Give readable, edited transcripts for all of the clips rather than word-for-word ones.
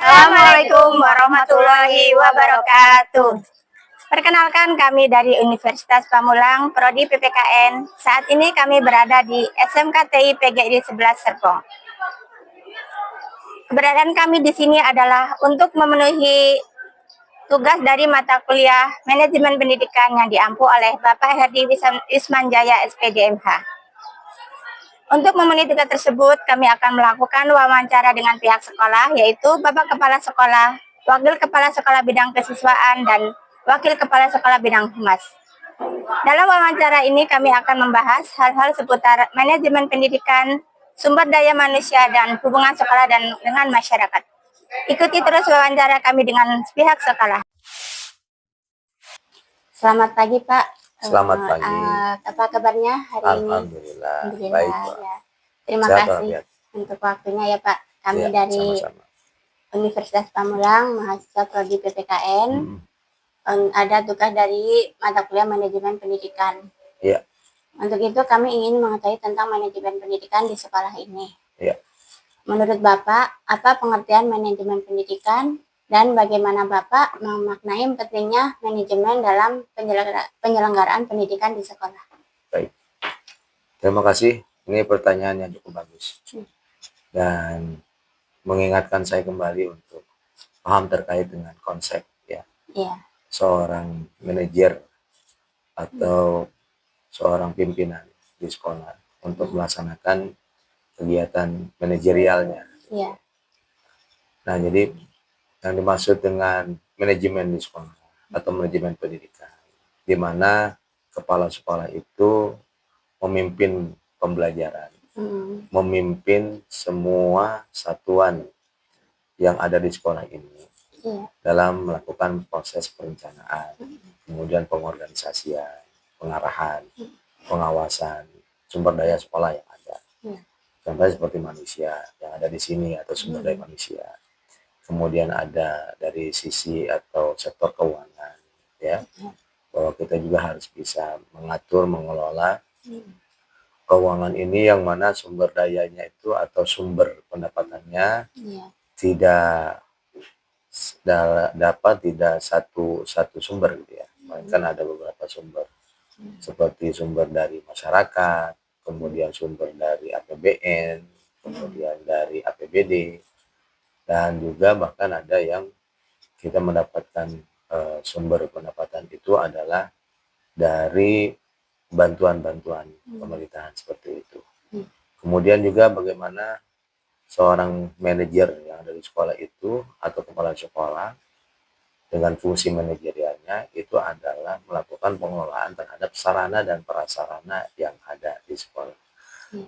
Assalamualaikum warahmatullahi wabarakatuh. Perkenalkan, kami dari Universitas Pamulang, Prodi PPKN. Saat ini kami berada di SMKTI PGRI 11 Serpong. Keberadaan kami di sini adalah untuk memenuhi tugas dari mata kuliah Manajemen Pendidikan yang diampu oleh Bapak Herdi Wismanjaya SPDMH. Untuk memenuhi tugas tersebut, kami akan melakukan wawancara dengan pihak sekolah, yaitu Bapak Kepala Sekolah, Wakil Kepala Sekolah Bidang Kesiswaan, dan Wakil Kepala Sekolah Bidang Humas. Dalam wawancara ini kami akan membahas hal-hal seputar manajemen pendidikan, sumber daya manusia, dan hubungan sekolah dengan masyarakat. Ikuti terus wawancara kami dengan pihak sekolah. Selamat pagi, Pak. Selamat pagi. Apa kabarnya hari ini? Alhamdulillah. Baik, Pak. Ya. Terima Sehat, kasih untuk waktunya ya, Pak. Kami dari sama-sama. Universitas Pamulang, mahasiswa Prodi PPKN. Ada tugas dari mata kuliah Manajemen Pendidikan. Iya. Untuk itu kami ingin mengetahui tentang manajemen pendidikan di sekolah ini. Iya. Menurut Bapak, apa pengertian manajemen pendidikan? Dan bagaimana Bapak memaknai pentingnya manajemen dalam penyelenggaraan pendidikan di sekolah? Baik. Terima kasih. Ini pertanyaan yang cukup bagus. Dan mengingatkan saya kembali untuk paham terkait dengan konsep seorang manajer atau seorang pimpinan di sekolah untuk melaksanakan kegiatan manajerialnya. Nah, jadi yang dimaksud dengan manajemen di sekolah atau manajemen pendidikan, di mana kepala sekolah itu memimpin pembelajaran, memimpin semua satuan yang ada di sekolah ini dalam melakukan proses perencanaan, kemudian pengorganisasian, pengarahan, pengawasan sumber daya sekolah yang ada. Contohnya seperti manusia yang ada di sini atau sumber daya manusia. Kemudian ada dari sisi atau sektor keuangan, ya, bahwa kita juga harus bisa mengatur, mengelola keuangan ini yang mana sumber dayanya itu atau sumber pendapatannya tidak satu sumber gitu ya, melainkan ada beberapa sumber seperti sumber dari masyarakat, kemudian sumber dari APBN, kemudian dari APBD. Dan juga bahkan ada yang kita mendapatkan sumber pendapatan itu adalah dari bantuan-bantuan pemerintahan seperti itu. Kemudian juga bagaimana seorang manajer yang dari sekolah itu atau kepala sekolah dengan fungsi manajerialnya itu adalah melakukan pengelolaan terhadap sarana dan prasarana yang ada di sekolah.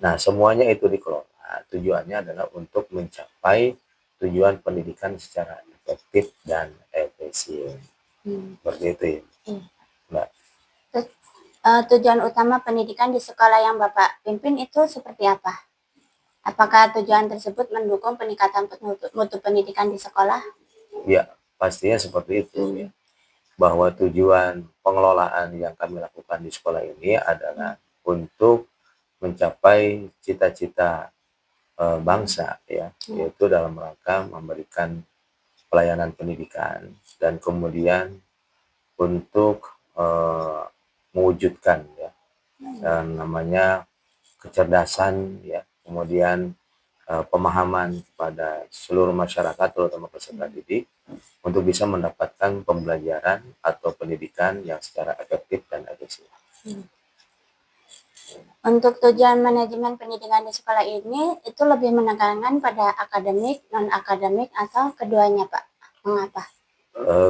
Nah, semuanya itu dikelola. Tujuannya adalah untuk mencapai tujuan pendidikan secara efektif dan efisien. Seperti itu ya, Mbak. Tujuan utama pendidikan di sekolah yang Bapak pimpin itu seperti apa? Apakah tujuan tersebut mendukung peningkatan mutu pendidikan di sekolah? Ya, pastinya seperti itu ya. Bahwa tujuan pengelolaan yang kami lakukan di sekolah ini adalah untuk mencapai cita-cita bangsa ya, yaitu dalam rangka memberikan pelayanan pendidikan dan kemudian untuk mewujudkan ya yang namanya kecerdasan ya, kemudian pemahaman kepada seluruh masyarakat terutama peserta didik untuk bisa mendapatkan pembelajaran atau pendidikan yang secara efektif dan efisien. Untuk tujuan manajemen pendidikan di sekolah ini itu lebih menekankan pada akademik, non-akademik, atau keduanya, Pak? Mengapa?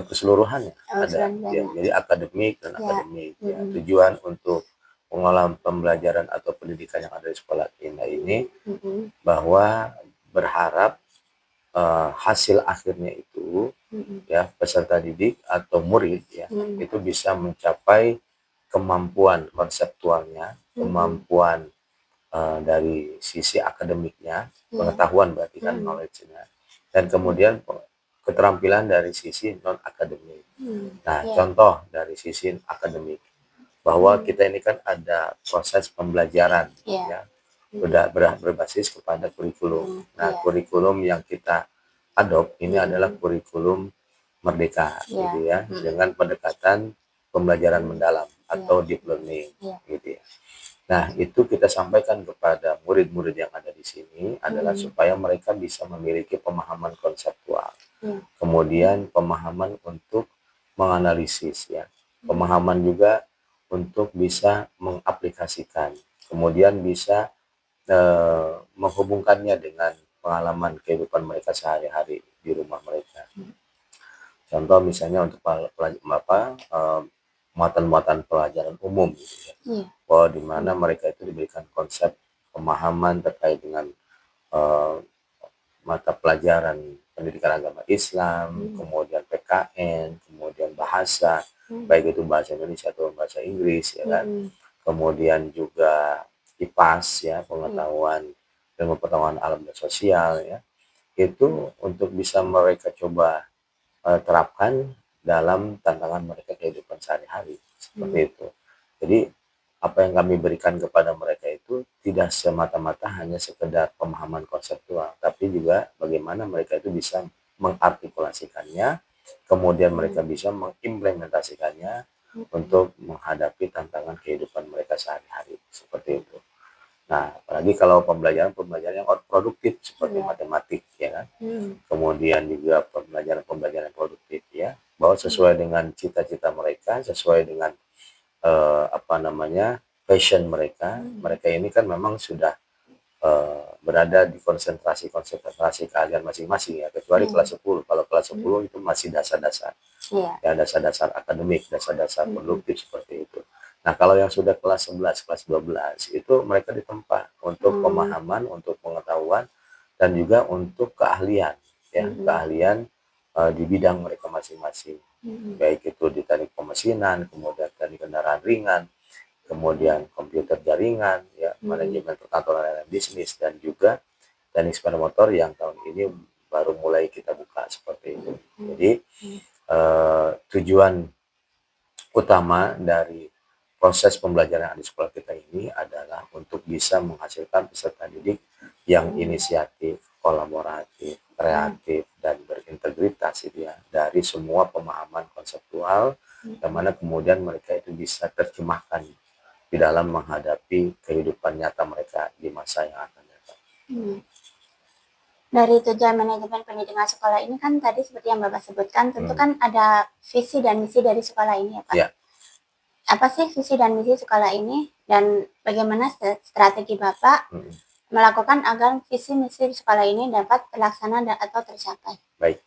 Keseluruhannya ada ya, jadi akademik dan akademik ya. Tujuan untuk pengelolaan pembelajaran atau pendidikan yang ada di sekolah ini bahwa berharap hasil akhirnya itu ya peserta didik atau murid ya itu bisa mencapai kemampuan konseptualnya, kemampuan dari sisi akademiknya, pengetahuan berarti kan knowledge-nya, dan kemudian keterampilan dari sisi non akademik. Nah, contoh dari sisi akademik bahwa kita ini kan ada proses pembelajaran ya berbasis kepada kurikulum. Nah, kurikulum yang kita adopt ini adalah kurikulum merdeka gitu ya, dengan pendekatan pembelajaran mendalam atau deep learning gitu ya. Nah, itu kita sampaikan kepada murid-murid yang ada di sini adalah supaya mereka bisa memiliki pemahaman konseptual. Kemudian pemahaman untuk menganalisis ya. Pemahaman juga untuk bisa mengaplikasikan. Kemudian bisa menghubungkannya dengan pengalaman kehidupan mereka sehari-hari di rumah mereka. Contoh misalnya untuk muatan-muatan pelajaran umum gitu ya. Bahwa di mana mereka itu diberikan konsep pemahaman terkait dengan mata pelajaran pendidikan agama Islam, kemudian PKN, kemudian bahasa, baik itu bahasa Indonesia atau bahasa Inggris ya kan. Kemudian juga IPAS ya, pengetahuan ilmu pengetahuan alam dan sosial ya. Itu untuk bisa mereka coba terapkan dalam tantangan mereka kehidupan sehari-hari seperti itu. Jadi apa yang kami berikan kepada mereka itu tidak semata-mata hanya sekedar pemahaman konseptual, tapi juga bagaimana mereka itu bisa mengartikulasikannya, kemudian mereka bisa mengimplementasikannya untuk menghadapi tantangan kehidupan mereka sehari-hari seperti itu. Nah, apalagi kalau pembelajaran yang produktif seperti matematik ya kan. Kemudian juga pembelajaran produktif ya, bahwa sesuai dengan cita-cita mereka, sesuai dengan passion mereka. Mereka ini kan memang sudah berada di konsentrasi keahlian masing-masing ya, kecuali kelas 10. Kalau kelas 10 itu masih dasar-dasar. Ya, dasar-dasar akademik, dasar-dasar produktif seperti itu. Nah, kalau yang sudah kelas 11, kelas 12 itu mereka ditempa untuk pemahaman, untuk pengetahuan dan juga untuk keahlian ya, keahlian di bidang mereka masing-masing. Baik itu di teknik pemesinan, kemudian teknik kendaraan ringan, kemudian komputer jaringan ya, manajemen perkantoran dan bisnis, dan juga teknik sepeda motor yang tahun ini baru mulai kita buka seperti itu. Jadi tujuan utama dari proses pembelajaran di sekolah kita ini adalah untuk bisa menghasilkan peserta didik yang inisiatif, kolaboratif, kreatif, dan berintegritas gitu ya, dari semua pemahaman konseptual, yang mana kemudian mereka itu bisa terjemahkan di dalam menghadapi kehidupan nyata mereka di masa yang akan datang. Dari tujuan manajemen pendidikan sekolah ini kan tadi seperti yang Bapak sebutkan, tentu kan ada visi dan misi dari sekolah ini ya Pak. Ya. Apa sih visi dan misi sekolah ini dan bagaimana strategi Bapak melakukan agar visi misi sekolah ini dapat terlaksana atau tercapai? Baik,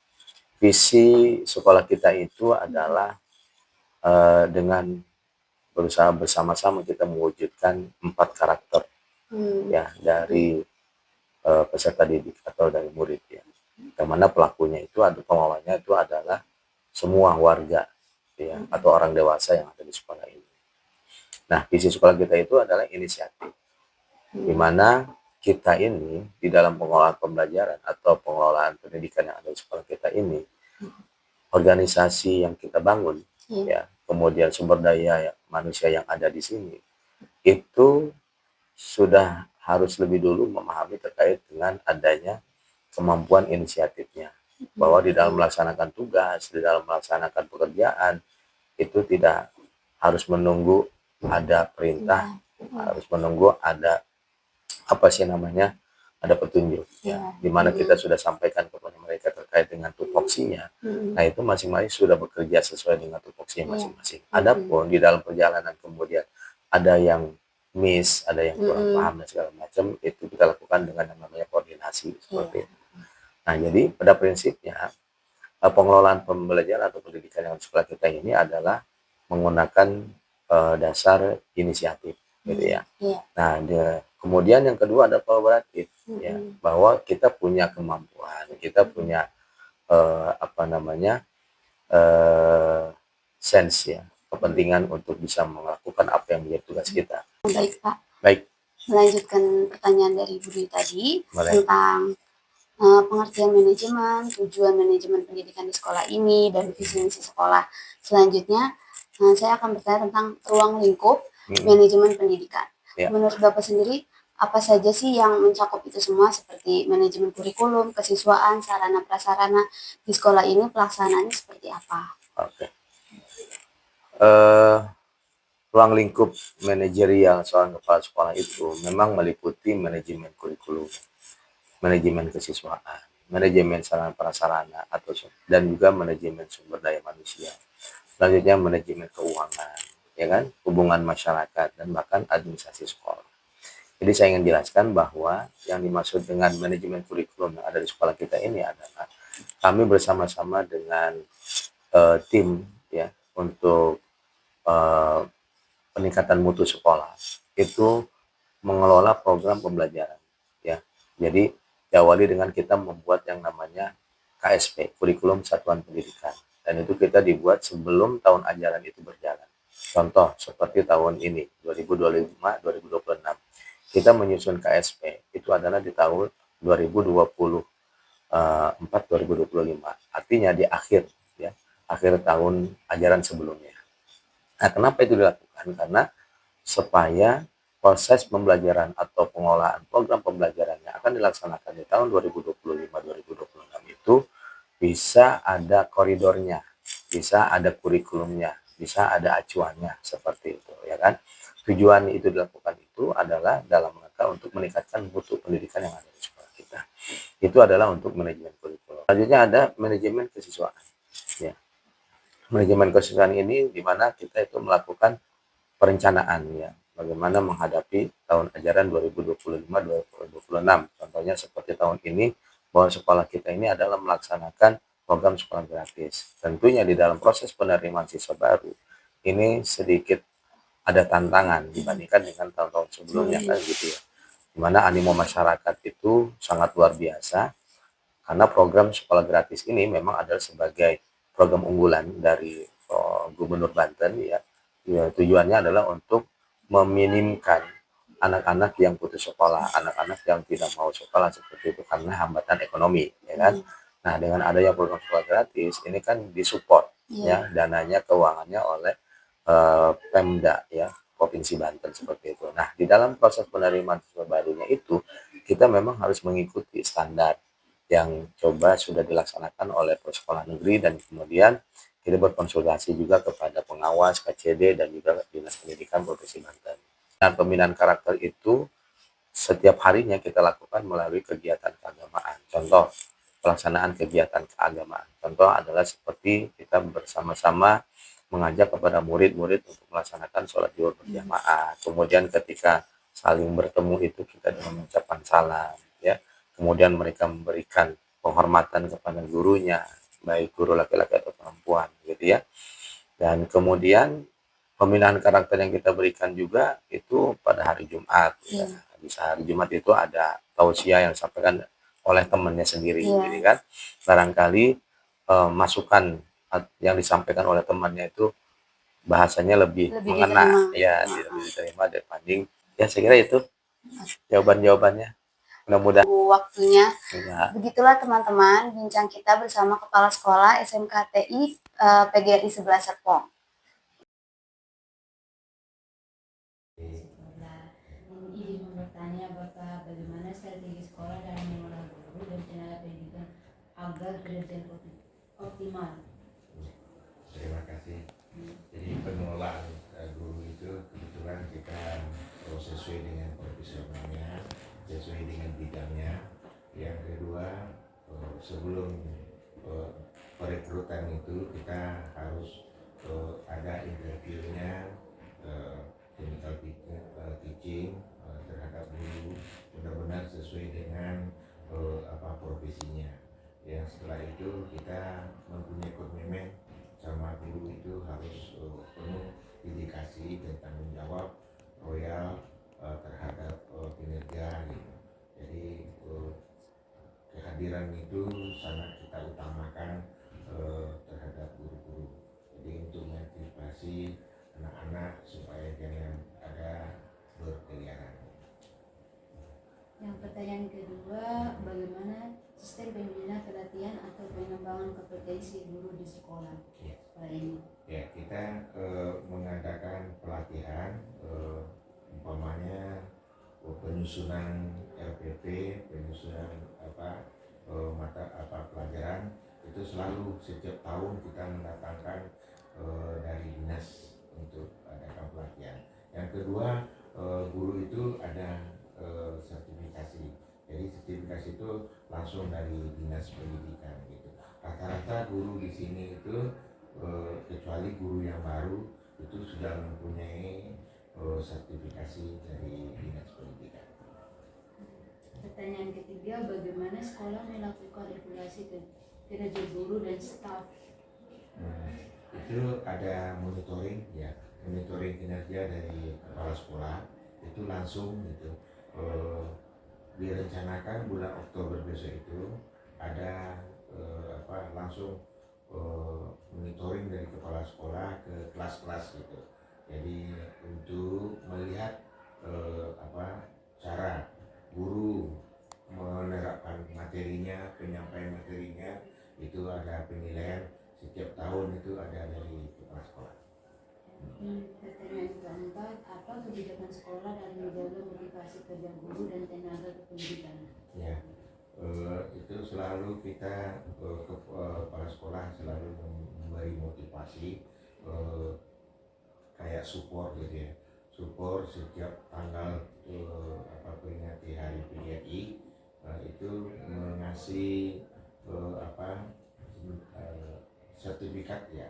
visi sekolah kita itu adalah dengan berusaha bersama-sama kita mewujudkan 4 karakter ya dari peserta didik atau dari murid ya. Yang mana pelakunya itu ada, pengawalnya itu adalah semua warga ya, atau orang dewasa yang ada di sekolah ini. Nah, visi sekolah kita itu adalah inisiatif, di mana kita ini di dalam pengelolaan pembelajaran atau pengelolaan pendidikan yang ada di sekolah kita ini, organisasi yang kita bangun ya, kemudian sumber daya manusia yang ada di sini itu sudah harus lebih dulu memahami terkait dengan adanya kemampuan inisiatifnya, bahwa di dalam melaksanakan tugas, di dalam melaksanakan pekerjaan itu tidak harus menunggu ada perintah, harus menunggu ada ada petunjuk ya, di mana kita sudah sampaikan kepada mereka terkait dengan tupoksinya. Nah, itu masing-masing sudah bekerja sesuai dengan tupoksinya masing-masing. Adapun di dalam perjalanan kemudian ada yang miss, ada yang kurang paham dan segala macam, itu kita lakukan dengan yang namanya koordinasi seperti itu. Nah, jadi pada prinsipnya pengelolaan pembelajaran atau pendidikan yang sekolah kita ini adalah menggunakan dasar inisiatif gitu ya. Nah, Kemudian yang kedua ada kolaboratif, ya, bahwa kita punya kemampuan, kita punya apa namanya sense ya, kepentingan untuk bisa melakukan apa yang menjadi tugas kita. Baik Pak. Baik. Melanjutkan pertanyaan dari Bu Dwi tadi tentang pengertian manajemen, tujuan manajemen pendidikan di sekolah ini, dan visi misi sekolah. Selanjutnya, saya akan bertanya tentang ruang lingkup manajemen pendidikan. Ya. Menurut Bapak sendiri, apa saja sih yang mencakup itu semua seperti manajemen kurikulum, kesiswaan, sarana prasarana di sekolah ini pelaksanaannya seperti apa? Oke. Ruang lingkup manajerial seorang kepala sekolah itu memang meliputi manajemen kurikulum, manajemen kesiswaan, manajemen sarana prasarana dan juga manajemen sumber daya manusia. Selanjutnya manajemen keuangan, ya kan, hubungan masyarakat dan bahkan administrasi sekolah. Jadi saya ingin jelaskan bahwa yang dimaksud dengan manajemen kurikulum yang ada di sekolah kita ini adalah kami bersama-sama dengan tim ya untuk peningkatan mutu sekolah itu mengelola program pembelajaran ya. Jadi diawali dengan kita membuat yang namanya KSP, Kurikulum Satuan Pendidikan, dan itu kita dibuat sebelum tahun ajaran itu berjalan. Contoh seperti tahun ini 2025-2026 kita menyusun KSP itu adalah di tahun 2024-2025, artinya di akhir ya, akhir tahun ajaran sebelumnya. Nah, kenapa itu dilakukan? Karena supaya proses pembelajaran atau pengolahan program pembelajaran yang akan dilaksanakan di tahun 2025-2026 itu bisa ada koridornya, bisa ada kurikulumnya, bisa ada acuannya seperti itu, ya kan? Tujuan itu dilakukan itu adalah dalam rangka untuk meningkatkan mutu pendidikan yang ada di sekolah kita. Itu adalah untuk manajemen kurikulum. Selanjutnya ada manajemen kesiswaan. Ya. Manajemen kesiswaan ini di mana kita itu melakukan perencanaan ya, bagaimana menghadapi tahun ajaran 2025-2026. Contohnya seperti tahun ini bahwa sekolah kita ini adalah melaksanakan program sekolah gratis. Tentunya di dalam proses penerimaan siswa baru ini sedikit ada tantangan dibandingkan dengan tahun-tahun sebelumnya kan gitu ya. Dimana animo masyarakat itu sangat luar biasa karena program sekolah gratis ini memang adalah sebagai program unggulan dari Gubernur Banten ya. Ya, tujuannya adalah untuk meminimkan anak-anak yang putus sekolah, anak-anak yang tidak mau sekolah seperti itu karena hambatan ekonomi, ya kan? Nah, dengan adanya program sekolah gratis, ini kan disupport ya, dananya, keuangannya oleh Pemda ya, Provinsi Banten seperti itu. Nah, di dalam proses penerimaan siswa barunya itu, kita memang harus mengikuti standar yang coba sudah dilaksanakan oleh sekolah negeri dan kemudian kita berkonsultasi juga kepada pengawas KCD dan juga Dinas Pendidikan Provinsi Banten. Dan pembinaan karakter itu setiap harinya kita lakukan melalui kegiatan keagamaan. Contoh, pelaksanaan kegiatan keagamaan. Contoh adalah seperti kita bersama-sama mengajak kepada murid-murid untuk melaksanakan sholat zuhur berjamaah. Kemudian ketika saling bertemu itu kita dengan mengucapkan salam, ya. Kemudian mereka memberikan penghormatan kepada gurunya, baik guru laki-laki atau perempuan, gitu ya. Dan kemudian pembinaan karakter yang kita berikan juga itu pada hari Jumat. Ya. Bisa hari Jumat itu ada tausiah yang disampaikan oleh temannya sendiri, gitu kan. Barangkali masukan yang disampaikan oleh temannya itu bahasanya lebih mengena, ya, lebih diterima dibanding, ya saya kira itu jawaban-jawabannya. Mudah-mudahan waktunya. Begitulah teman-teman bincang kita bersama Kepala Sekolah SMKTI PGRI 11 Serpong. Izin bertanya Bapak, bagaimana strategi sekolah dalam mengelola guru dan tenaga pendidikan agar kinerja optimal? Terima kasih. Jadi pengelolaan guru itu kebetulan kita sesuai dengan profesionalnya, sesuai dengan bidangnya. Yang kedua, sebelum perekrutan itu kita harus ada interviewnya, clinical teaching terhadap guru, benar-benar sesuai dengan profesinya. Ya, setelah itu kita mempunyai komitmen sama guru itu harus penuh dedikasi dan tanggung jawab, loyal, terhadap kinerja gitu. Jadi kehadiran itu sangat kita utamakan terhadap guru-guru. Jadi untuk motivasi anak-anak supaya jangan ada berkeliaran. Yang pertanyaan kedua, bagaimana sistem pembinaan pelatihan atau pengembangan kompetensi guru di sekolah ini? Ya, kita mengadakan pelatihan, umpamanya penyusunan RPP, penyusunan mata pelajaran itu selalu setiap tahun kita mendatangkan dari dinas untuk adakan pelatihan. Yang kedua, guru itu ada sertifikasi. Jadi sertifikasi itu langsung dari dinas pendidikan gitu. Rata-rata guru di sini itu kecuali guru yang baru itu sudah mempunyai sertifikasi dari dinas pendidikan. Pertanyaan ketiga, bagaimana sekolah melakukan evaluasi kinerja guru dan staf? Itu ada monitoring ya, monitoring kinerja dari kepala sekolah itu langsung gitu. Direncanakan bulan Oktober besok itu ada langsung monitoring dari kepala sekolah ke kelas-kelas gitu. Jadi untuk melihat cara guru menerapkan materinya, penyampaian materinya, itu ada penilaian setiap tahun itu ada dari kepala sekolah. Pertanyaan keempat, apa kebijakan sekolah dalam menjaga motivasi kerja guru dan tenaga kependidikan? Ya, itu selalu kita kepala sekolah selalu memberi motivasi kayak support gitu ya, support setiap tanggal peringati Hari PDRI itu mengasih sertifikat ya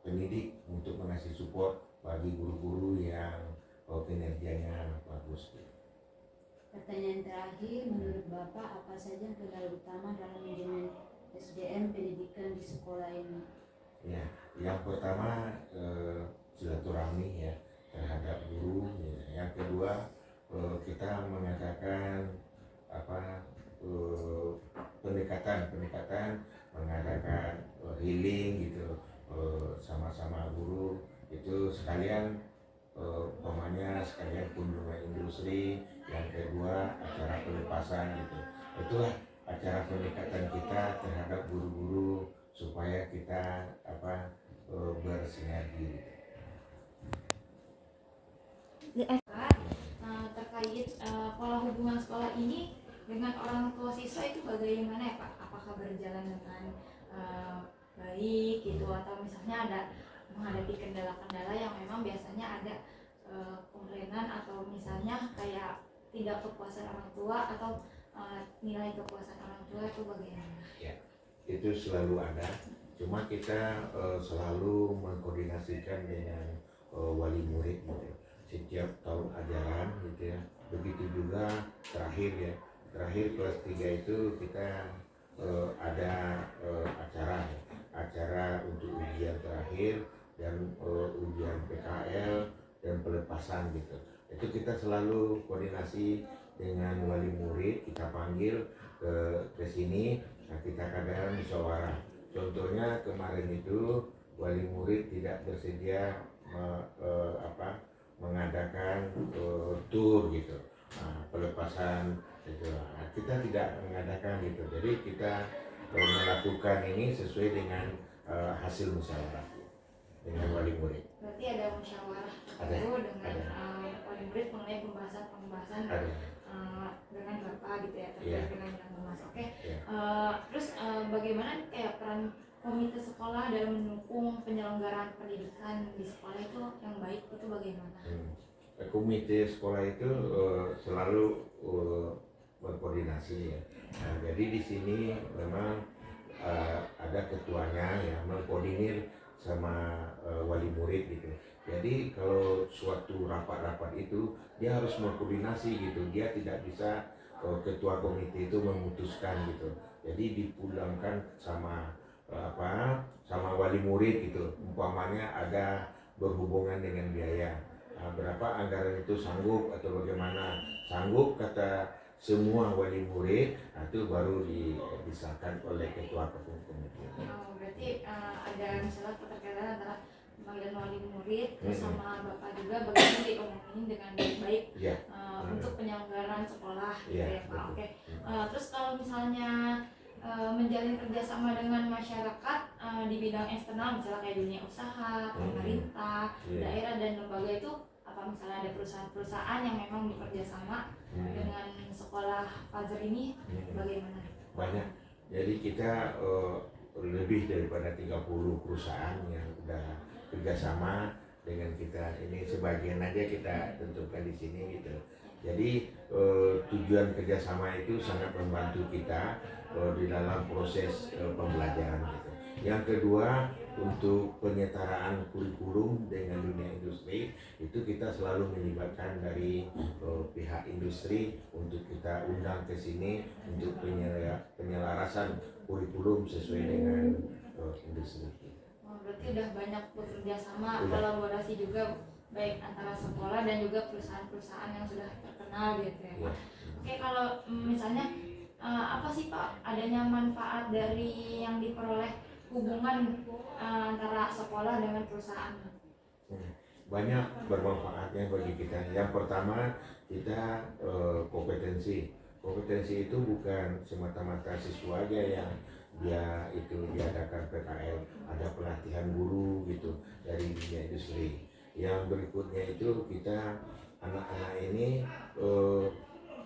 pendidik untuk mengasih support bagi guru-guru yang kinerjanya bagus. Pertanyaan terakhir, menurut Bapak apa saja kendala utama dalam manajemen SDM pendidikan di sekolah ini? Ya, yang pertama silaturahmi ya terhadap guru. Ya. Yang kedua kita mengadakan pendekatan mengadakan healing gitu sama-sama guru itu sekalian sekalian kunjungan industri, yang kedua acara pelepasan gitu. Itulah acara pendekatan kita terhadap guru-guru supaya kita bersinergi. Terkait pola hubungan sekolah ini dengan orang tua siswa itu bagaimana ya Pak? Apakah berjalan dengan baik gitu, atau misalnya ada menghadapi kendala-kendala yang memang biasanya ada komplainan atau misalnya kayak tidak kepuasan orang tua atau nilai kepuasan orang tua itu bagaimana? Ya, itu selalu ada. Cuma kita selalu mengkoordinasikan dengan wali murid gitu. Setiap tahun ajaran gitu ya. Begitu juga terakhir kelas 3 itu kita ada acara untuk ujian terakhir dan ujian PKL dan pelepasan gitu. Itu kita selalu koordinasi dengan wali murid, kita panggil ke sini, nah kita kadang musyawarah. Contohnya kemarin itu wali murid tidak bersedia mengadakan tour gitu, pelepasan gitu. Nah, kita tidak mengadakan gitu. Jadi kita melakukan ini sesuai dengan hasil musyawarah dengan wali murid. Berarti ada musyawarah tertentu dengan wali murid mengenai pembahasan dengan Bapak gitu ya, terkait dengan yang membahas. Oke. Terus bagaimana kayak peran komite sekolah dalam mendukung penyelenggaraan pendidikan di sekolah itu yang baik itu bagaimana? Komite sekolah itu selalu berkoordinasi ya. Nah, jadi di sini memang ada ketuanya ya, mengkoordinir sama wali murid gitu. Jadi kalau suatu rapat-rapat itu dia harus mengkoordinasi gitu. Dia tidak bisa ketua komite itu memutuskan gitu. Jadi dipulangkan sama sama wali murid gitu. Umpamanya ada berhubungan dengan biaya. berapa anggaran itu sanggup atau bagaimana. Sanggup kata semua wali murid, itu baru disahkan oleh ketua komite. Berarti ada misalnya keterkaitan antara pemanggilan wali murid sama bapak juga bagaimana diomongin dengan baik-baik untuk penyelenggaraan sekolah gitu ya Pak. Oke. Terus kalau misalnya menjalin kerjasama dengan masyarakat di bidang eksternal misalnya kayak dunia usaha, pemerintah, daerah dan lembaga itu apa misalnya ada perusahaan-perusahaan yang memang bekerjasama dengan sekolah Fajar ini bagaimana? Banyak. Jadi kita lebih daripada 30 perusahaan yang sudah kerjasama dengan kita. Ini sebagian aja kita tentukan di sini gitu. Jadi tujuan kerjasama itu sangat membantu kita di dalam proses pembelajaran gitu. Yang kedua, untuk penyetaraan kurikulum dengan dunia industri itu kita selalu melibatkan dari pihak industri untuk kita undang ke sini untuk penyelarasan kurikulum sesuai dengan industri. Berarti udah banyak bekerja sama, kolaborasi juga baik antara sekolah dan juga perusahaan-perusahaan yang sudah terkenal gitu ya Pak. Oke, kalau misalnya apa sih Pak adanya manfaat dari yang diperoleh hubungan antara sekolah dengan perusahaan? Banyak bermanfaatnya bagi kita. Yang pertama, kita kompetensi. Kompetensi itu bukan semata-mata siswa aja yang dia itu diadakan PKL, ada pelatihan guru gitu dari dunia industri. Yang berikutnya itu kita anak-anak ini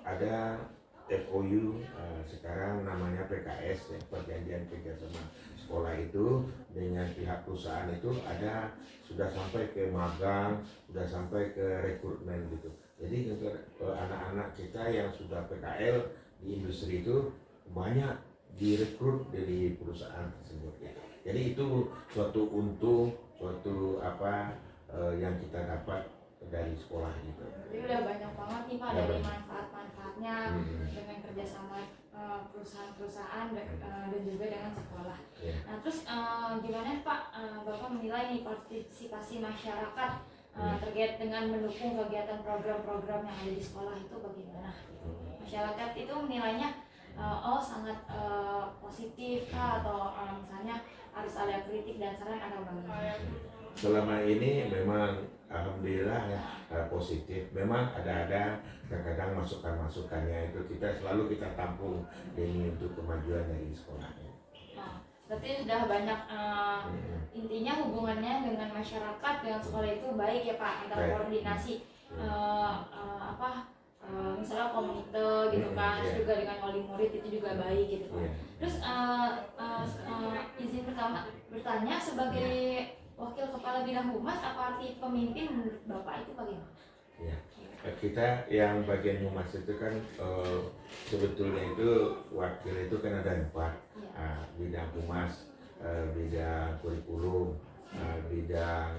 ada FOU sekarang namanya PKS ya, perjanjian kerjasama sekolah itu dengan pihak perusahaan itu ada sudah sampai ke magang, sudah sampai ke rekrutmen gitu. Jadi untuk anak-anak kita yang sudah PKL di industri itu banyak direkrut dari perusahaan tersebut gitu. Jadi itu suatu untung, suatu yang kita dapat dari sekolah gitu. Jadi udah banyak banget nih Pak dari manfaat-manfaatnya dengan kerjasama perusahaan-perusahaan dan juga dengan sekolah. Nah terus gimana Pak Bapak menilai nih partisipasi masyarakat terkait dengan mendukung kegiatan program-program yang ada di sekolah itu bagaimana? Masyarakat itu menilainya sangat positif kah atau misalnya harus ada kritik dan saran atau bagaimana? Selama ini memang alhamdulillah ya positif. Memang ada kadang-kadang masukan-masukannya itu kita selalu tampung demi untuk kemajuan dari sekolahnya. Berarti sudah banyak intinya hubungannya dengan masyarakat dengan sekolah itu baik ya Pak, antara koordinasi misalnya komite gitu kan, juga dengan wali murid itu juga baik gitu Pak. Terus izin pertama bertanya sebagai wakil kepala bidang humas, apa arti pemimpin menurut Bapak itu bagaimana? Ya, kita yang bagian humas itu kan sebetulnya itu wakil itu kan ada 4 bidang humas, bidang kurikulum, bidang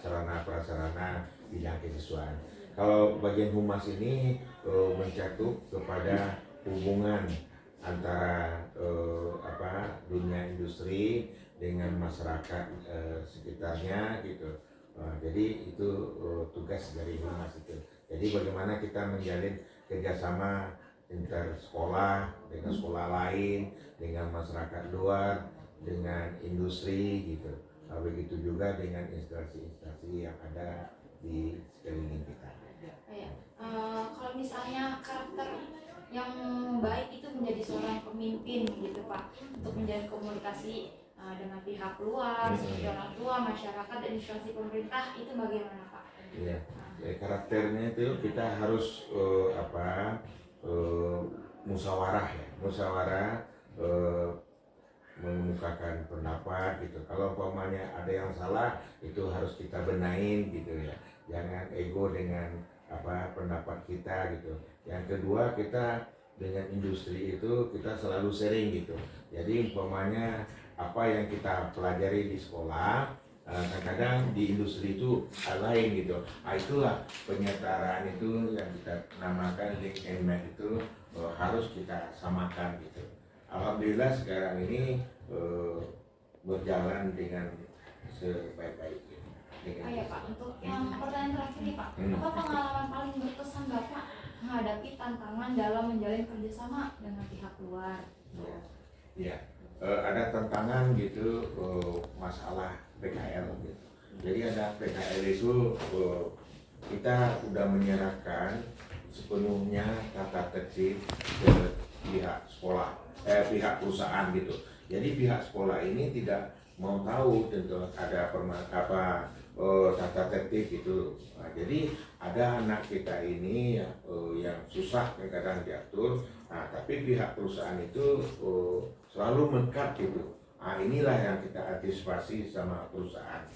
sarana prasarana, bidang kesiswaan. Kalau bagian humas ini mencakup kepada hubungan antara dunia industri dengan masyarakat sekitarnya gitu. Jadi itu tugas dari humas itu. Jadi bagaimana kita menjalin kerjasama antar sekolah dengan sekolah lain, dengan masyarakat luar, dengan industri gitu. Begitu juga dengan instansi-instansi yang ada di sekeliling kita. Kalau misalnya karakter yang baik itu menjadi seorang pemimpin gitu Pak, untuk menjalin komunikasi dengan pihak luar, seperti orang tua, masyarakat dan instansi pemerintah itu bagaimana Pak? Iya, karakternya itu kita harus musyawarah ya, mengemukakan pendapat gitu. Kalau umpamanya ada yang salah itu harus kita benahin gitu ya. Jangan ego dengan pendapat kita gitu. Yang kedua, kita dengan industri itu kita selalu sharing gitu. Jadi umpamanya apa yang kita pelajari di sekolah kadang-kadang di industri itu lain gitu. Itulah penyetaraan itu yang kita namakan link and match itu harus kita samakan gitu. Alhamdulillah sekarang ini berjalan dengan sebaik-baiknya. Oh ya Pak, untuk yang pertanyaan terakhir nih Pak, apa pengalaman paling berkesan Bapak menghadapi tantangan dalam menjalin kerjasama dengan pihak luar? Ya, ada tantangan gitu, masalah PKL gitu. Jadi ada PKL itu kita udah menyerahkan sepenuhnya tata tertib ke pihak sekolah, pihak perusahaan gitu. Jadi pihak sekolah ini tidak mau tahu tentang ada tata tertib gitu. Nah, jadi ada anak kita ini yang susah kadang diatur. Nah, tapi pihak perusahaan itu selalu mengkat gitu. Nah, inilah yang kita antisipasi sama perusahaan.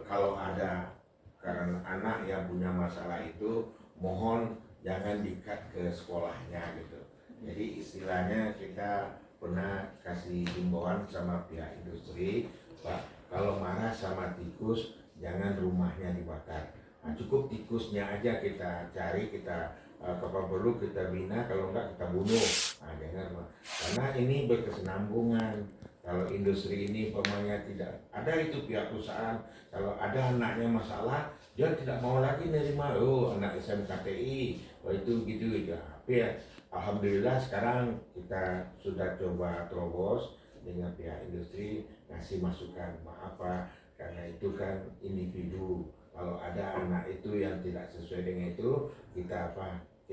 Kalau ada karena anak yang punya masalah itu, mohon jangan di-cut ke sekolahnya gitu. Jadi istilahnya kita pernah kasih himbauan sama pihak industri, Pak, kalau marah sama tikus jangan rumahnya dibakar. Nah, cukup tikusnya aja kita cari, kita kalau perlu kita bina, kalau enggak kita bunuh. Nah, jangan, karena ini berkesinambungan. Kalau industri ini pemainnya tidak ada itu pihak perusahaan, kalau ada anaknya masalah, dia tidak mau lagi nerima, anak SMKTI, itu gitu ya. Tapi ya, alhamdulillah sekarang kita sudah coba terobos dengan pihak industri, ngasih masukan, maaf Pak, karena itu kan individu. Kalau ada anak itu yang tidak sesuai dengan itu, kita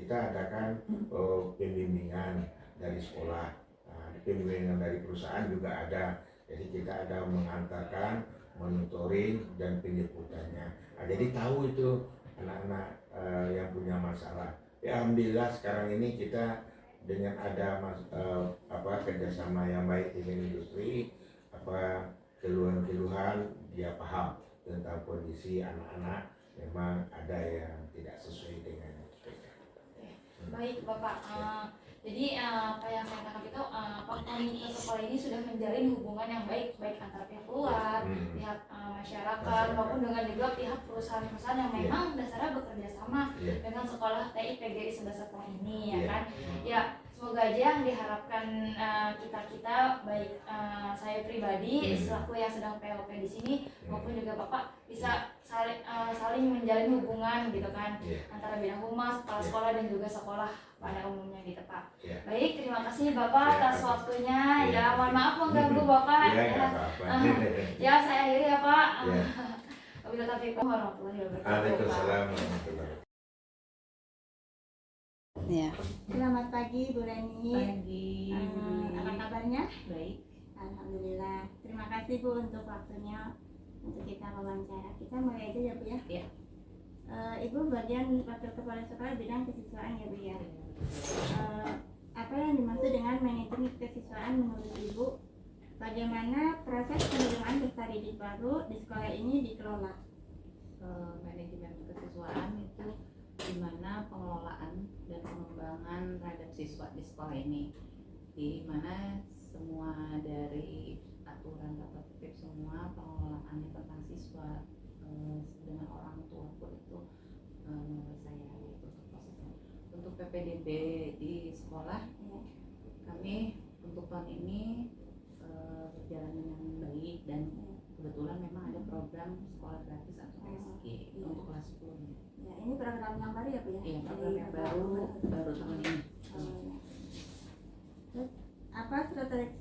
adakan pembimbingan dari sekolah. Pembimbingan dari perusahaan juga ada, jadi kita ada mengantarkan, monitoring dan penjemputannya. Nah, jadi tahu itu anak-anak yang punya masalah. Ya, alhamdulillah sekarang ini kita dengan ada kerjasama yang baik dengan industri, keluhan-keluhan dia paham tentang kondisi anak-anak memang ada yang tidak sesuai dengan mereka. Baik Bapak. Jadi apa yang saya tangkap itu komunitas sekolah ini sudah menjalin hubungan yang baik antara pihak luar, pihak masyarakat maupun dengan juga pihak perusahaan-perusahaan yang memang dasarnya bekerja sama dengan sekolah TI PGRI 11 Serpong ini, ya kan? Ya, semoga aja yang diharapkan kita baik saya pribadi selaku yang sedang PLP di sini maupun juga Bapak bisa saling menjalin hubungan gitu kan, antara bidang humas, kepala sekolah dan juga sekolah pada umumnya gitu Pak. Baik, terima kasih Bapak atas waktunya. Ya, mohon maaf mengganggu Bapak. Ya, saya akhiri ya Pak. Wabillahi taufiq warahmatullahi wabarakatuh. Waalaikumsalam warahmatullahi wabarakatuh. Ya. Selamat pagi Bu Reni. Pagi. Apa kabarnya? Baik. Alhamdulillah. Terima kasih Bu untuk waktunya untuk kita wawancara. Kita mulai aja ya Bu ya. Ya. Ibu bagian wakil kepala sekolah bidang kesiswaan ya Bu ya. Apa yang dimaksud dengan manajemen kesiswaan menurut Ibu? Bagaimana proses penerimaan peserta didik baru di sekolah ini dikelola? Manajemen kesiswaan itu di mana pengelolaan dan pengembangan terhadap siswa di sekolah ini, di mana semua dari aturan tata tertib semua pengelolaannya tentang siswa dengan orang tua pun itu saya ikut prosesnya. Untuk PPDB di sekolah kami untuk tahun ini berjalan dengan baik dan kebetulan memang ada program sekolah gratis atau SG untuk kelas 10. Ya, ini program yang baru ya Bu ya? Iya, program yang baru tahun ini. Terus apa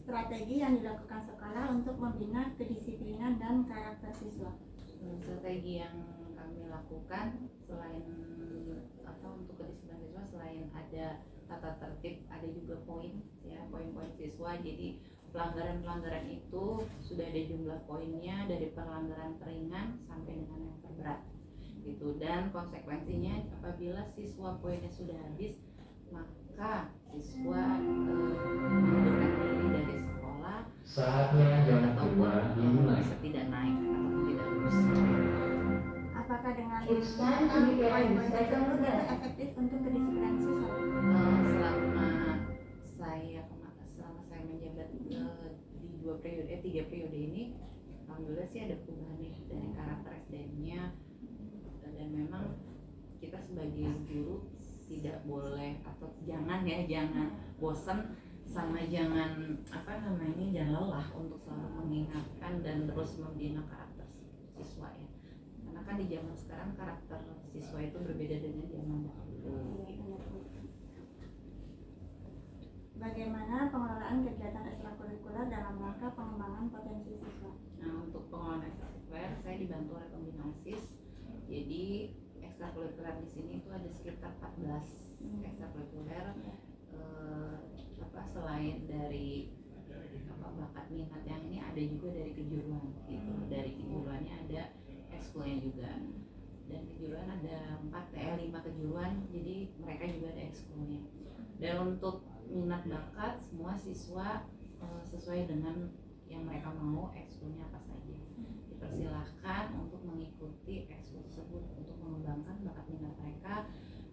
strategi yang dilakukan sekolah untuk membina kedisiplinan dan karakter siswa? Strategi yang kami lakukan selain untuk kedisiplinan siswa, selain ada tata tertib, ada juga poin-poin siswa. Jadi pelanggaran itu sudah ada jumlah poinnya dari pelanggaran ringan sampai dengan yang terberat gitu, dan konsekuensinya apabila siswa poinnya sudah habis maka siswa mengundurkan diri dari sekolah ataupun bisa tidak naik ataupun tidak lulus. Apakah dengan poin-poin tersebut itu efektif untuk kedisiplinan siswa? Selama saya menjabat di 3 periode ini, alhamdulillah sih ada perubahan dari karakter SDM-nya, dan memang kita sebagai guru tidak boleh atau jangan bosan sama jangan lelah untuk selalu mengingatkan dan terus membina karakter siswa ya. karena kan di zaman sekarang karakter siswa itu berbeda dengan zaman dahulu. Bagaimana pengelolaan kegiatan ekstrakurikuler dalam rangka pengembangan potensi siswa? Nah, untuk pengelolaan ekstrakurikuler saya dibantu oleh pembina OSIS. Jadi ekstrakurikuler di sini itu ada sekitar 14 ekstrakurikuler. Selain dari bakat minat yang ini, ada juga dari kejuruan gitu. Dari kejuruannya ada ekskulnya juga. Dan kejuruan ada 5 kejuruan, jadi mereka juga ada ekskulnya. Dan untuk minat bakat semua siswa sesuai dengan yang mereka mau, ekskulnya apa saja. Dipersilahkan untuk mengikuti ekskul tersebut untuk mengembangkan bakat minat mereka.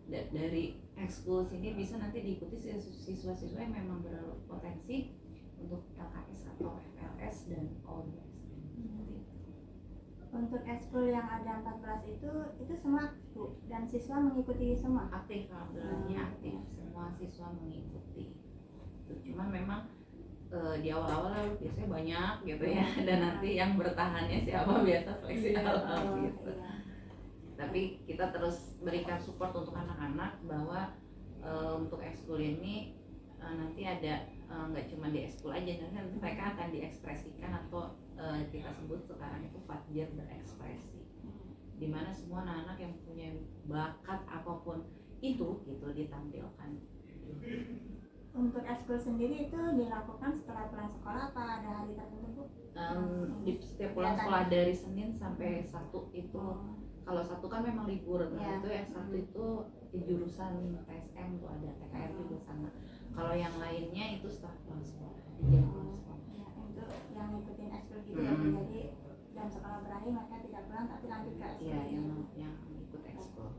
Dari ekskul sini bisa nanti diikuti siswa-siswa yang memang berpotensi untuk LKS atau FLS dan ODSN. Untuk ekskul yang ada 14 itu semua aktif, Bu, dan siswa mengikuti semua? Aktif, alhamdulillahnya aktif, semua siswa mengikuti. Cuman memang di awal-awal biasanya banyak gitu ya, dan nanti yang bertahannya siapa biasa seleksi alam gitu. Tapi kita terus berikan support untuk anak-anak bahwa untuk ekskul ini nanti ada nggak cuma di ekskul aja, nanti mereka akan diekspresikan atau kita sebut sekarang itu fajr berekspresi, dimana semua anak-anak yang punya bakat apapun itu gitu ditampilkan. Untuk ekskul sendiri itu dilakukan setelah pulang sekolah apa ada hari tertentu, Bu? Di setiap pulang sekolah dari Senin sampai Sabtu itu. Kalau Sabtu kan memang libur, nah itu yang Sabtu itu di jurusan TSM tuh ada, TKR juga sama. Kalau yang lainnya itu setelah pulang sekolah, di jam pulang sekolah. Ya, itu yang ngikutin ekskul gitu ya, jadi jam sekolah berakhir mereka tidak pulang tapi lanjut ke ekskul. Iya, yang ikut ekskul.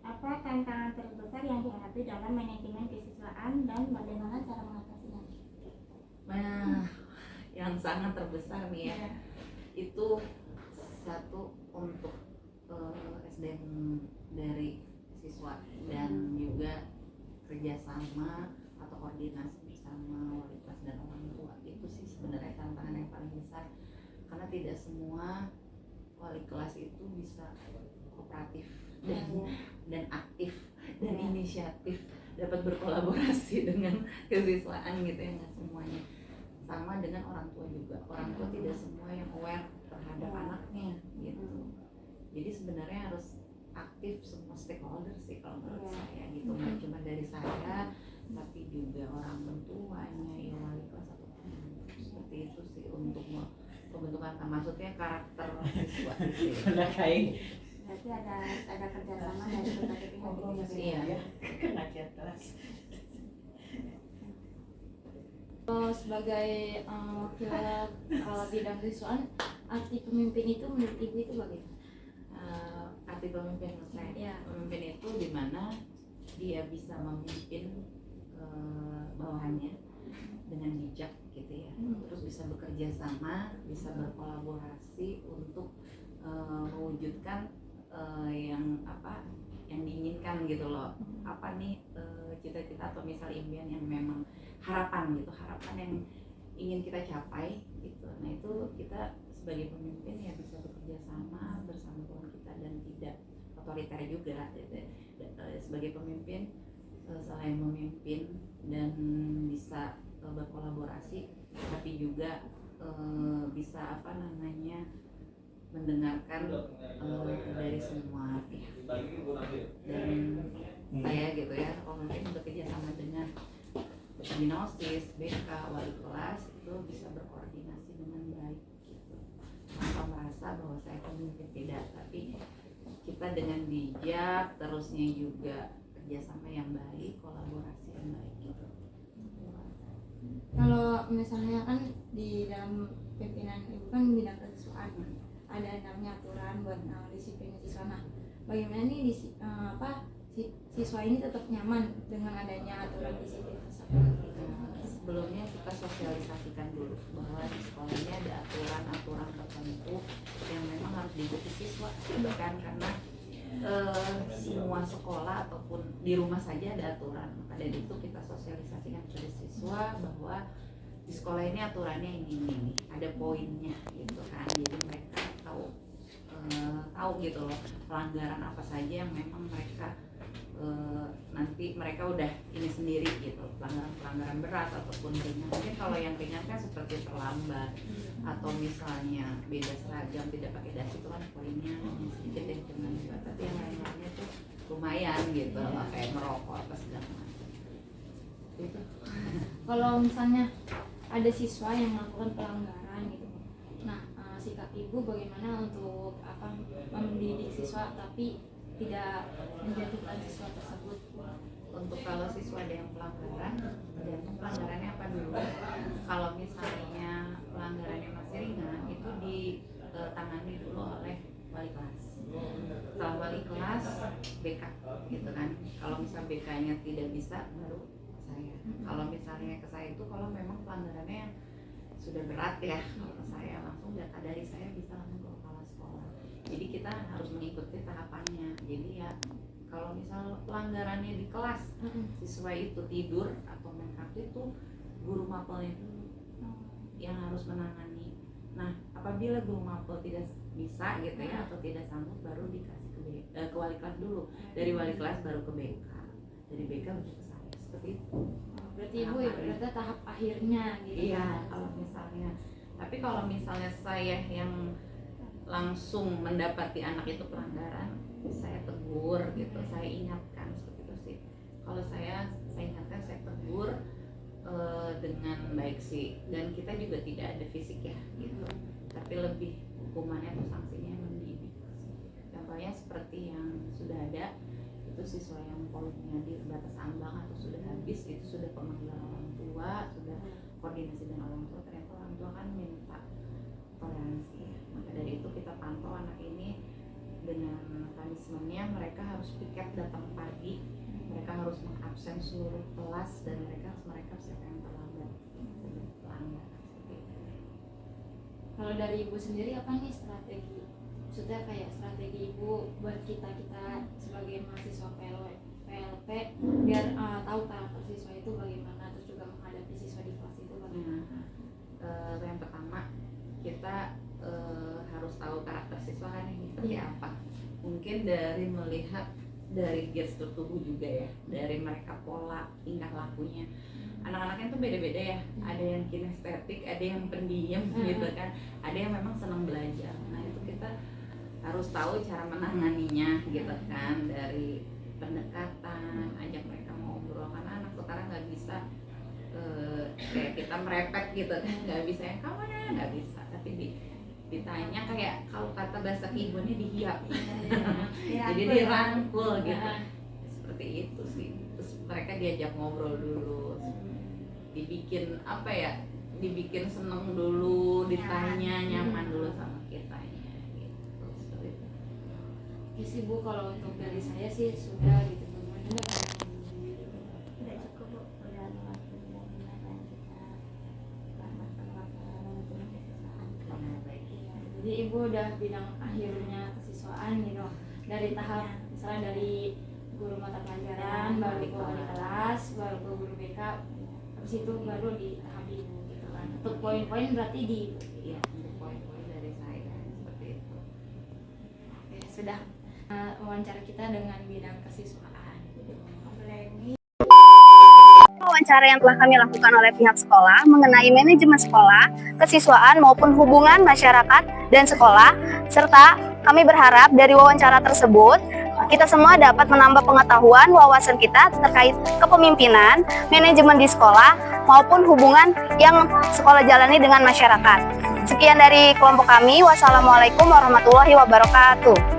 Apa tantangan terbesar yang dihadapi dalam manajemen kesiswaan dan bagaimana cara mengatasinya? Nah, yang sangat terbesar nih ya, itu satu untuk SDM dari siswa dan juga kerjasama atau koordinasi bersama wali kelas dan orang tua. Itu sih sebenarnya tantangan yang paling besar, karena tidak semua wali kelas itu bisa kooperatif dan aktif dan inisiatif dapat berkolaborasi dengan kesiswaan gitu ya, nggak semuanya. Sama dengan orang tua juga, orang tua tidak semua yang aware terhadap anaknya gitu. Jadi sebenarnya harus aktif semua stakeholder sih kalau menurut saya gitu, nggak cuma dari saya tapi juga orang tuanya, ya wali kelas atau seperti itu sih untuk pembentukan, maksudnya karakter siswa gitu ya. Berarti ada kerjasama dari berbagai pihak gitu ya. Iya. Sebagai wakil bidang siswaan, arti pemimpin itu menurut Ibu itu bagaimana? Arti pemimpin menurut saya, Ya. pemimpin itu dimana dia bisa memimpin bawahannya dengan bijak gitu ya, terus bisa bekerja sama, bisa berkolaborasi untuk mewujudkan yang diinginkan gitu loh. Apa nih cita-cita atau misal impian yang memang harapan yang ingin kita capai gitu. Nah itu kita sebagai pemimpin ya bisa bekerja sama bersama kawan kita dan tidak otoriter juga gitu. Sebagai pemimpin selain memimpin dan bisa berkolaborasi, tapi juga bisa mendengarkan dari semua pihak. Dan saya gitu ya, pemimpin bekerja sama dengan pembina OSIS, BK, wali kelas itu bisa berkoordinasi dengan baik gitu. Tanpa merasa bahwa saya pemimpin, tidak, tapi kita dengan bijak, terusnya juga kerjasama yang baik, kolaborasi yang baik gitu. Kalau misalnya kan di dalam pimpinan Ibu kan bidang kesiswaan, ada namanya aturan buat disiplin siswa. Nah, bagaimana nih siswa ini tetap nyaman dengan adanya aturan disiplin tersebut? Sebelumnya kita sosialisasikan dulu bahwa di sekolah ini ada aturan-aturan tertentu yang memang harus diikuti siswa, kan karena semua sekolah ataupun di rumah saja ada aturan. Maka dari itu kita sosialisasikan kepada siswa bahwa di sekolah ini aturannya ini ada poinnya gitu kan, jadi mereka tahu tahu gitu loh pelanggaran apa saja yang memang mereka nanti mereka udah ini sendiri gitu, pelanggaran berat ataupun ringan. Mungkin kalau yang ringan kan seperti terlambat atau misalnya beda seragam, tidak pakai dasi, itu kan poinnya sedikit yang kena juga, tapi yang lain-lainnya tuh lumayan gitu, kayak merokok apa segala macam itu. Kalau misalnya ada siswa yang melakukan pelanggaran gitu, nah sikap ibu bagaimana untuk mendidik siswa tapi tidak menjatuhkan siswa tersebut? Untuk kalau siswa ada yang pelanggaran, tergantung pelanggarannya apa dulu. Kalau misalnya pelanggarannya masih ringan, itu ditangani dulu oleh wali kelas. Setelah wali kelas, BK gitu kan. Kalau misal BK-nya tidak bisa, baru ke saya. Kalau misalnya ke saya itu kalau memang pelanggarannya yang sudah berat ya, kalau ke saya langsung data dari saya bisa langsung ke kepala sekolah. Jadi kita harus mengikuti tahapannya. Jadi ya kalau misal pelanggarannya di kelas, siswa itu tidur atau main kartu, itu guru mapelnya itu yang harus menangani. Nah, apabila guru mapel tidak bisa gitu ya atau tidak sanggup, baru dikasih ke wali kelas dulu. Dari wali kelas baru ke BK, dari BK baru ke saya, seperti itu. Berarti ibu berarti tahap akhirnya gitu. Iya, kalau misalnya. Tapi kalau misalnya saya yang langsung mendapati anak itu pelanggaran, saya tegur gitu, saya ingatkan seperti itu sih. Kalau saya ingatkan, saya tegur dengan baik sih, dan kita juga tidak ada fisik ya gitu, tapi lebih hukumannya atau sanksinya mendidik. Contohnya seperti yang sudah ada itu, siswa yang poinnya di batas ambang atau sudah habis, itu sudah pemanggilan orang tua, sudah koordinasi dengan orang tua, ternyata orang tua kan minta toleransi. Maka dari itu kita pantau anak ini dengan mekanismenya, mereka harus piket datang pagi, mereka harus mengabsen seluruh kelas, dan mereka harus merekam siapa yang terlambat pelanggar. Kalau dari ibu sendiri apa nih strategi? Maksudnya kayak strategi ibu buat kita sebagai mahasiswa PLP biar tahu karakter siswa itu bagaimana, terus juga menghadapi siswa di kelas itu bagaimana? Yang pertama, kita harus tahu karakter siswa kan ini seperti apa. Mungkin dari melihat dari gestur tubuh juga ya, dari mereka pola tingkah lakunya. Anak-anaknya tuh beda-beda ya, ada yang kinestetik, ada yang pendiam gitu kan, ada yang memang senang belajar. Nah itu kita harus tahu cara menanganinya gitu kan, dari pendekatan, ajak mereka ngobrol, karena anak sekarang nggak bisa kayak kita merepet gitu kan, nggak bisa yang kawan ya, nggak bisa, tapi ditanya kayak kalau kata bahasa Ibunya dihiap, jadi dirangkul gitu, seperti itu sih. Terus mereka diajak ngobrol dulu, dibikin apa ya, dibikin seneng dulu, ditanya nyaman dulu sama kitanya gitu. Ya sih Bu, kalau untuk dari saya sih sudah gitu teman-teman. Udah cukup Bu, udah mewakili apa yang kita Jadi ibu udah bidang akhirnya kesiswaan gitu, dari tahap misalnya dari guru mata pelajaran, baru ke wali kelas, baru ke guru BK, habis itu baru di tahap ibu gitu kan. Untuk poin-poin berarti di Iya, untuk poin-poin dari saya seperti itu. Oke, sudah wawancara kita dengan bidang kesiswaan. Wawancara yang telah kami lakukan oleh pihak sekolah mengenai manajemen sekolah, kesiswaan maupun hubungan masyarakat dan sekolah, serta kami berharap dari wawancara tersebut kita semua dapat menambah pengetahuan wawasan kita terkait kepemimpinan, manajemen di sekolah maupun hubungan yang sekolah jalani dengan masyarakat. Sekian dari kelompok kami. Wassalamualaikum warahmatullahi wabarakatuh.